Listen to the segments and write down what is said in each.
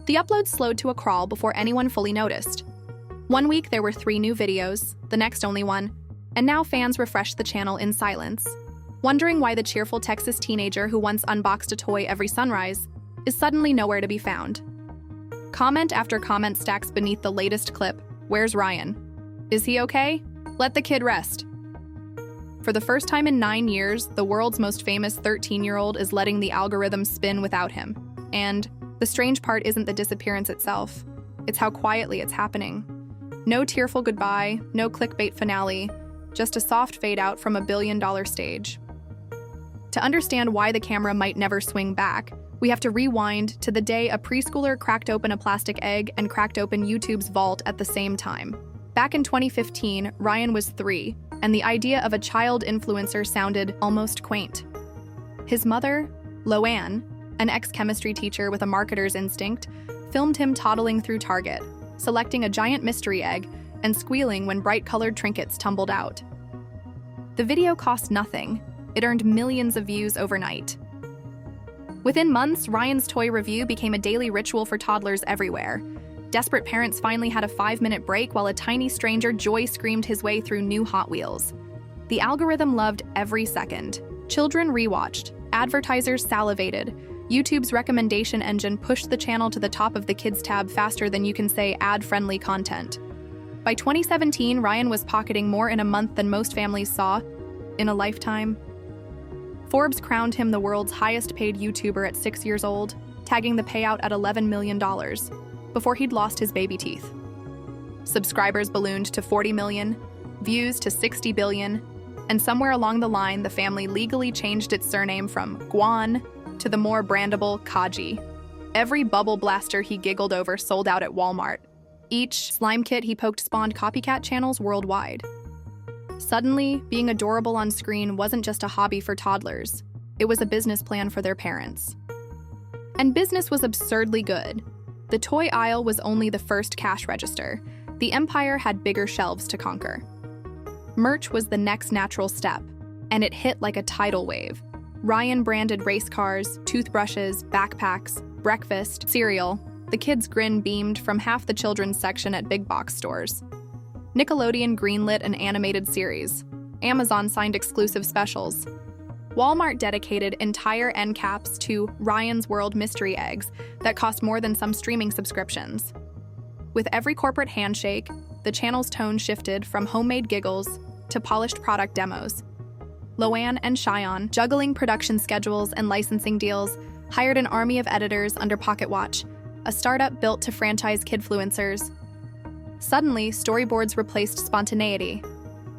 The upload slowed to a crawl before anyone fully noticed. One week there were 3 new videos, the next only one, and now fans refreshed the channel in silence, wondering why the cheerful Texas teenager who once unboxed a toy every sunrise is suddenly nowhere to be found. Comment after comment stacks beneath the latest clip. Where's Ryan? Is he okay? Let the kid rest. For the first time in 9 years, the world's most famous 13-year-old is letting the algorithm spin without him. And the strange part isn't the disappearance itself, it's how quietly it's happening. No tearful goodbye, no clickbait finale, just a soft fade out from $1 billion stage. To understand why the camera might never swing back, we have to rewind to the day a preschooler cracked open a plastic egg and cracked open YouTube's vault at the same time. Back in 2015, Ryan was 3, and the idea of a child influencer sounded almost quaint. His mother, Loanne, an ex-chemistry teacher with a marketer's instinct, filmed him toddling through Target, selecting a giant mystery egg and squealing when bright-colored trinkets tumbled out. The video cost nothing. It earned millions of views overnight. Within months, Ryan's toy review became a daily ritual for toddlers everywhere. Desperate parents finally had a 5-minute break while a tiny stranger joy screamed his way through new Hot Wheels. The algorithm loved every second. Children rewatched, advertisers salivated. YouTube's recommendation engine pushed the channel to the top of the Kids tab faster than you can say ad-friendly content. By 2017, Ryan was pocketing more in a month than most families saw in a lifetime. Forbes crowned him the world's highest-paid YouTuber at 6 years old, tagging the payout at $11 million, before he'd lost his baby teeth. Subscribers ballooned to 40 million, views to 60 billion, and somewhere along the line, the family legally changed its surname from Guan to the more brandable Kaji. Every bubble blaster he giggled over sold out at Walmart. Each slime kit he poked spawned copycat channels worldwide. Suddenly, being adorable on screen wasn't just a hobby for toddlers. It was a business plan for their parents. And business was absurdly good. The toy aisle was only the first cash register. The empire had bigger shelves to conquer. Merch was the next natural step, and it hit like a tidal wave. Ryan-branded race cars, toothbrushes, backpacks, breakfast, cereal. The kids' grin beamed from half the children's section at big box stores. Nickelodeon greenlit an animated series. Amazon signed exclusive specials. Walmart dedicated entire end caps to Ryan's World mystery eggs that cost more than some streaming subscriptions. With every corporate handshake, the channel's tone shifted from homemade giggles to polished product demos. Loanne and Cheyenne, juggling production schedules and licensing deals, hired an army of editors under Pocket Watch, a startup built to franchise kidfluencers. Suddenly, storyboards replaced spontaneity.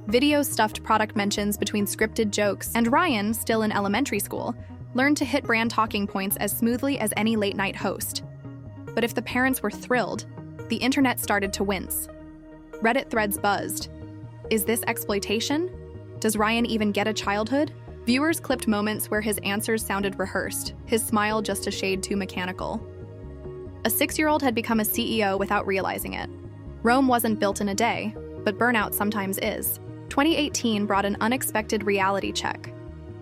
Videos stuffed product mentions between scripted jokes, and Ryan, still in elementary school, learned to hit brand talking points as smoothly as any late-night host. But if the parents were thrilled, the internet started to wince. Reddit threads buzzed. Is this exploitation? Does Ryan even get a childhood? Viewers clipped moments where his answers sounded rehearsed, his smile just a shade too mechanical. A 6-year-old had become a CEO without realizing it. Rome wasn't built in a day, but burnout sometimes is. 2018 brought an unexpected reality check.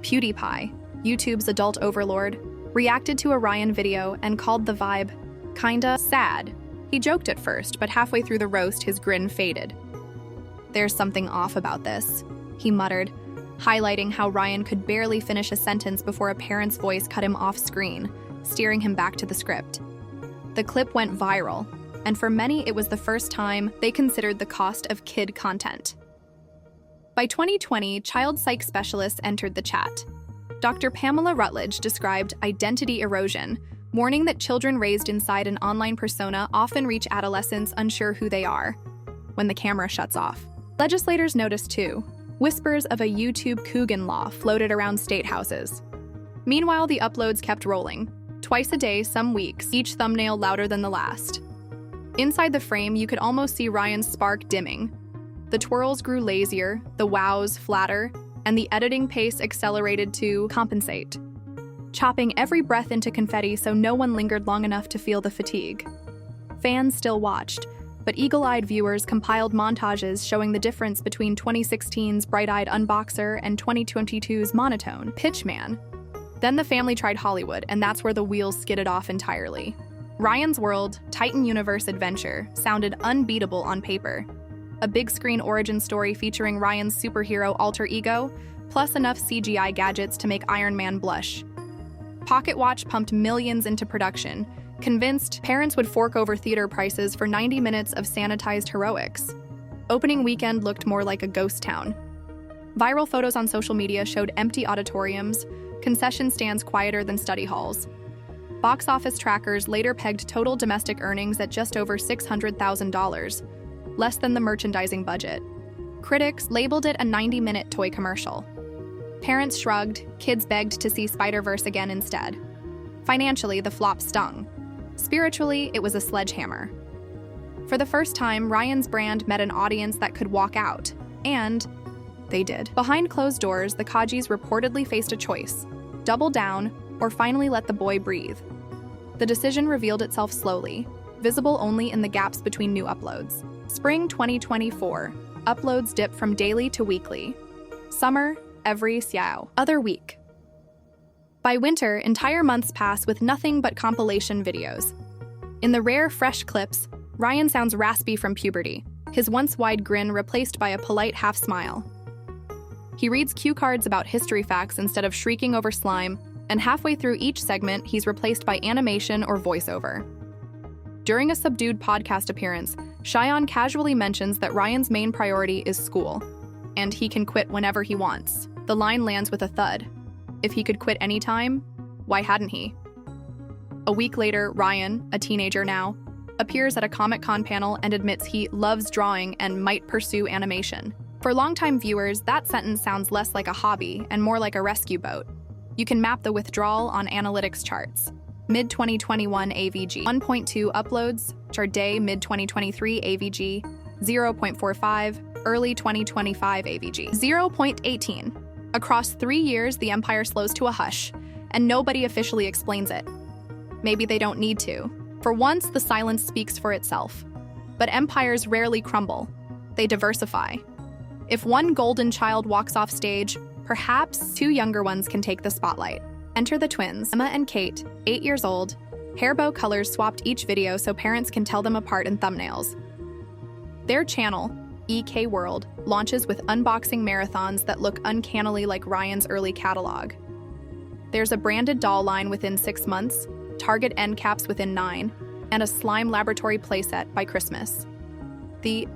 PewDiePie, YouTube's adult overlord, reacted to a Ryan video and called the vibe kinda sad. He joked at first, but halfway through the roast, his grin faded. There's something off about this, he muttered, highlighting how Ryan could barely finish a sentence before a parent's voice cut him off screen, steering him back to the script. The clip went viral, and for many it was the first time they considered the cost of kid content. By 2020, child psych specialists entered the chat. Dr. Pamela Rutledge described identity erosion, warning that children raised inside an online persona often reach adolescence unsure who they are when the camera shuts off. Legislators noticed too. Whispers of a YouTube Coogan law floated around state houses. Meanwhile, the uploads kept rolling. Twice a day, some weeks, each thumbnail louder than the last. Inside the frame, you could almost see Ryan's spark dimming. The twirls grew lazier, the wows flatter, and the editing pace accelerated to compensate, chopping every breath into confetti so no one lingered long enough to feel the fatigue. Fans still watched, but eagle-eyed viewers compiled montages showing the difference between 2016's bright-eyed unboxer and 2022's monotone pitchman. Then the family tried Hollywood, and that's where the wheels skidded off entirely. Ryan's World, Titan Universe adventure sounded unbeatable on paper. A big-screen origin story featuring Ryan's superhero alter ego, plus enough CGI gadgets to make Iron Man blush. Pocket Watch pumped millions into production, convinced parents would fork over theater prices for 90 minutes of sanitized heroics. Opening weekend looked more like a ghost town. Viral photos on social media showed empty auditoriums, concession stands quieter than study halls. Box office trackers later pegged total domestic earnings at just over $600,000, less than the merchandising budget. Critics labeled it a 90-minute toy commercial. Parents shrugged, kids begged to see Spider-Verse again instead. Financially, the flop stung. Spiritually, it was a sledgehammer. For the first time, Ryan's brand met an audience that could walk out, and they did. Behind closed doors, the Kajis reportedly faced a choice: double down or finally let the boy breathe. The decision revealed itself slowly, visible only in the gaps between new uploads. Spring 2024, uploads dip from daily to weekly. Summer, every xiao other week. By winter, entire months pass with nothing but compilation videos. In the rare fresh clips, Ryan sounds raspy from puberty, his once wide grin replaced by a polite half smile. He reads cue cards about history facts instead of shrieking over slime, and halfway through each segment, he's replaced by animation or voiceover. During a subdued podcast appearance, Cheyenne casually mentions that Ryan's main priority is school, and he can quit whenever he wants. The line lands with a thud. If he could quit anytime, why hadn't he? A week later, Ryan, a teenager now, appears at a Comic-Con panel and admits he loves drawing and might pursue animation. For longtime viewers, that sentence sounds less like a hobby and more like a rescue boat. You can map the withdrawal on analytics charts. Mid-2021 AVG 1.2 uploads, chart day mid-2023 AVG 0.45, early 2025 AVG 0.18. Across 3 years, the empire slows to a hush, and nobody officially explains it. Maybe they don't need to. For once, the silence speaks for itself. But empires rarely crumble. They diversify. If one golden child walks off stage, perhaps 2 younger ones can take the spotlight. Enter the twins, Emma and Kate, 8 years old. Hair bow colors swapped each video so parents can tell them apart in thumbnails. Their channel, EK World, launches with unboxing marathons that look uncannily like Ryan's early catalog. There's a branded doll line within 6 months, Target end caps within 9, and a slime laboratory playset by Christmas. The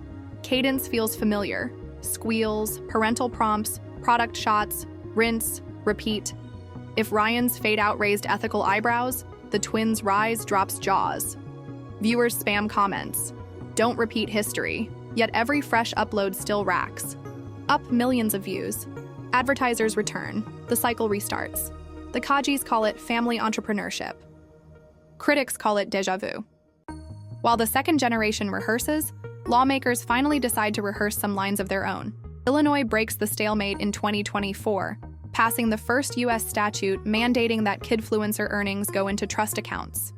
cadence feels familiar. Squeals, parental prompts, product shots, rinse, repeat. If Ryan's fade-out raised ethical eyebrows, the twins' rise drops jaws. Viewers spam comments. Don't repeat history, yet every fresh upload still racks. Up millions of views. Advertisers return. The cycle restarts. The Kajis call it family entrepreneurship. Critics call it déjà vu. While the second generation rehearses, lawmakers finally decide to rehearse some lines of their own. Illinois breaks the stalemate in 2024, passing the first U.S. statute mandating that kidfluencer earnings go into trust accounts.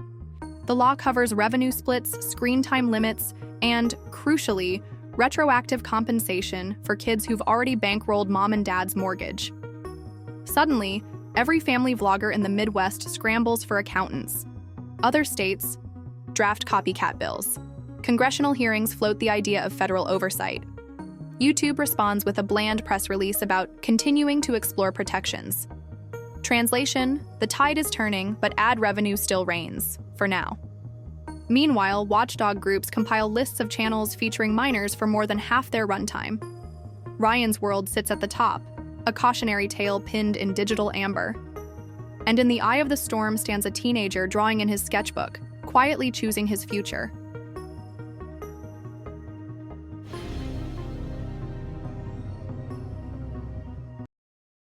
The law covers revenue splits, screen time limits, and, crucially, retroactive compensation for kids who've already bankrolled mom and dad's mortgage. Suddenly, every family vlogger in the Midwest scrambles for accountants. Other states draft copycat bills. Congressional hearings float the idea of federal oversight. YouTube responds with a bland press release about continuing to explore protections. Translation: the tide is turning, but ad revenue still reigns, for now. Meanwhile, watchdog groups compile lists of channels featuring minors for more than half their runtime. Ryan's World sits at the top, a cautionary tale pinned in digital amber. And in the eye of the storm stands a teenager drawing in his sketchbook, quietly choosing his future.